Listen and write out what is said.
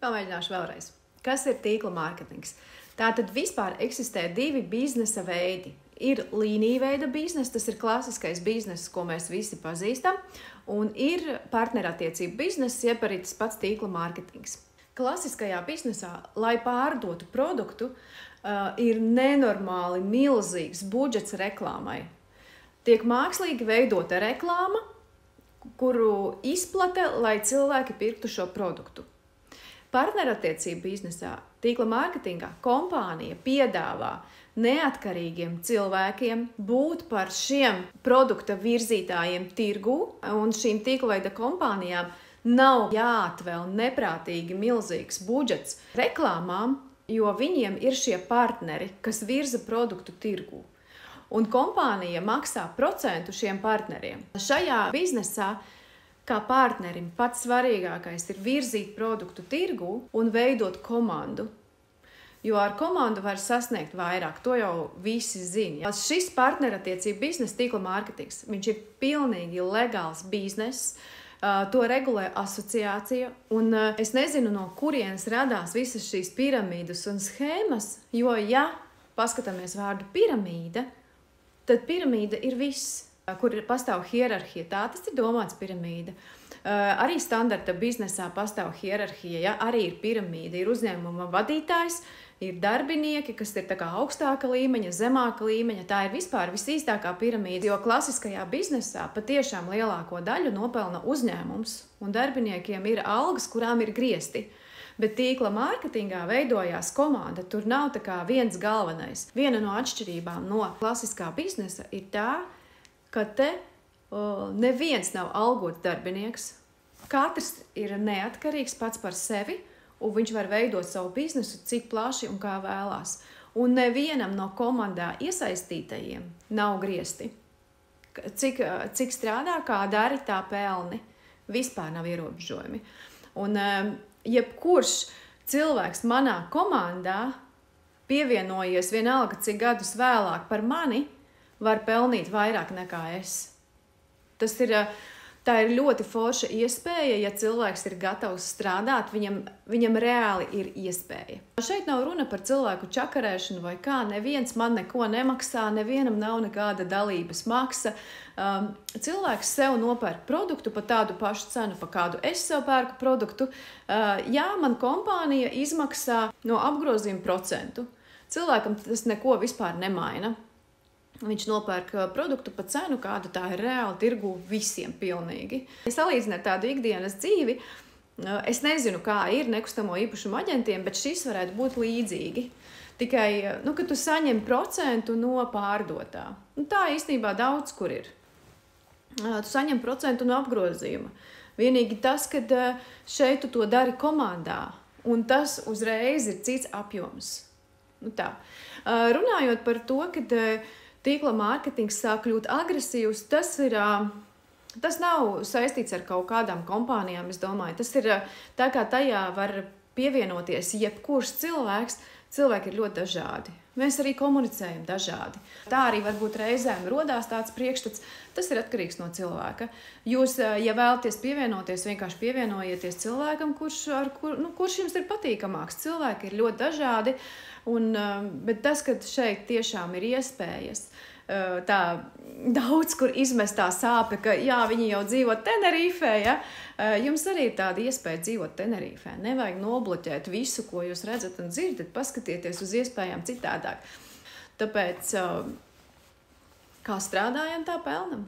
Pamēģināšu vēlreiz. Kas ir tīkla mārketings? Tātad vispār eksistē divi biznesa veidi. Ir līnija veida biznesa, tas ir klasiskais bizness, ko mēs visi pazīstam, un ir partnerattiecību bizness, jeb arī tas pats tīkla mārketings. Klasiskajā biznesā, lai pārdotu produktu, ir nenormāli milzīgs budžets reklāmai. Tiek mākslīgi veidota reklāma, kuru izplate, lai cilvēki pirktu šo produktu. Partnerattiecību biznesā, tīkla mārketingā kompānija piedāvā neatkarīgiem cilvēkiem būt par šiem produkta virzītājiem tirgū, un šīm tīkla kompānijām nav jāatvēl neprātīgi milzīgs budžets reklāmām, jo viņiem ir šie partneri, kas virza produktu tirgū. Un kompānija maksā procentu šiem partneriem. Šajā biznesā kā partnerim pats svarīgākais ir virzīt produktu tirgū un veidot komandu. Jo ar komandu var sasniegt vairāk, to jau visi zina. Šis partnerattiecību biznesa tīkla mārketings, viņš ir pilnīgi legāls bizness, to regulē asociācija, un es nezinu, no kurienes radās visas šīs piramīdas un schēmas, jo ja paskatāmies vārdu piramīda, tad piramīda ir viss, kur pastāv hierarhija. Tā tas ir domāts piramīda. Arī standarta biznesā pastāv hierarhija, ja? Arī ir piramīda. Ir uzņēmuma vadītājs, ir darbinieki, kas ir tā kā augstāka līmeņa, zemāka līmeņa. Tā ir vispār visīstākā piramīda, jo klasiskajā biznesā patiešām lielāko daļu nopelna uzņēmums, un darbiniekiem ir algas, kurām ir griesti. Bet tīkla mārketingā veidojās komanda, tur nav tā kā viens galvenais. Viena no atšķirībām no klasiskā biznesa ir tā, ka te neviens nav algots darbinieks, katrs ir neatkarīgs pats par sevi, un viņš var veidot savu biznesu cik plaši un kā vēlās. Un nevienam no komandā iesaistītajiem nav griesti. Cik strādā, kā dari, tā pelni. Vispār nav ierobežojumi. Un jebkurš cilvēks manā komandā pievienojies vienalga cik gadus vēlāk par mani, var pelnīt vairāk nekā es. Tā ir ļoti forša iespēja, ja cilvēks ir gatavs strādāt, viņam reāli ir iespēja. Šeit nav runa par cilvēku čakarēšanu vai kā, neviens man neko nemaksā, nevienam nav nekāda dalības maksa. Cilvēks sev nopērk produktu par tādu pašu cenu, par kādu es sev pērku produktu. Jā, man kompānija izmaksā no apgrozījuma procentu. Cilvēkam tas neko vispār nemaina. Viņš nopērk produktu par cenu, kāda tā ir reāli tirgu visiem pilnīgi. Ja salīdzinu ar tādu ikdienas dzīvi, es nezinu, kā ir nekustamo īpašumu aģentiem, bet šis varētu būt līdzīgi. Tikai, ka tu saņem procentu no pārdotā. Tā īstenībā daudz kur ir. Tu saņem procentu no apgrozījuma. Vienīgi tas, ka šeit tu to dari komandā, un tas uzreiz ir cits apjoms. Tā. Runājot par to, ka tīkla mārketings sāk kļūt agresīvs, tas nav saistīts ar kaut kādām kompānijām, es domāju. Tas ir tā, kā tajā var pievienoties jebkurš cilvēks. Cilvēki ir ļoti dažādi. Mēs arī komunicējam dažādi. Tā arī varbūt reizēm rodās tāds priekšstats. Tas ir atkarīgs no cilvēka. Jūs, ja vēlaties pievienoties, vienkārši pievienojieties cilvēkam, kurš jums ir patīkamāks. Cilvēki ir ļoti dažādi, bet tas, ka šeit tiešām ir iespējas tā daudz kur izmestā sāpe, ka jā, viņi jau dzīvo Tenerifē, ja? Jums arī ir tāda iespēja dzīvot Tenerifē. Nevajag nobloķēt visu, ko jūs redzat un dzirdat, paskatieties uz iespējām citādāk. Tāpēc, kā strādājam, tā pelnam.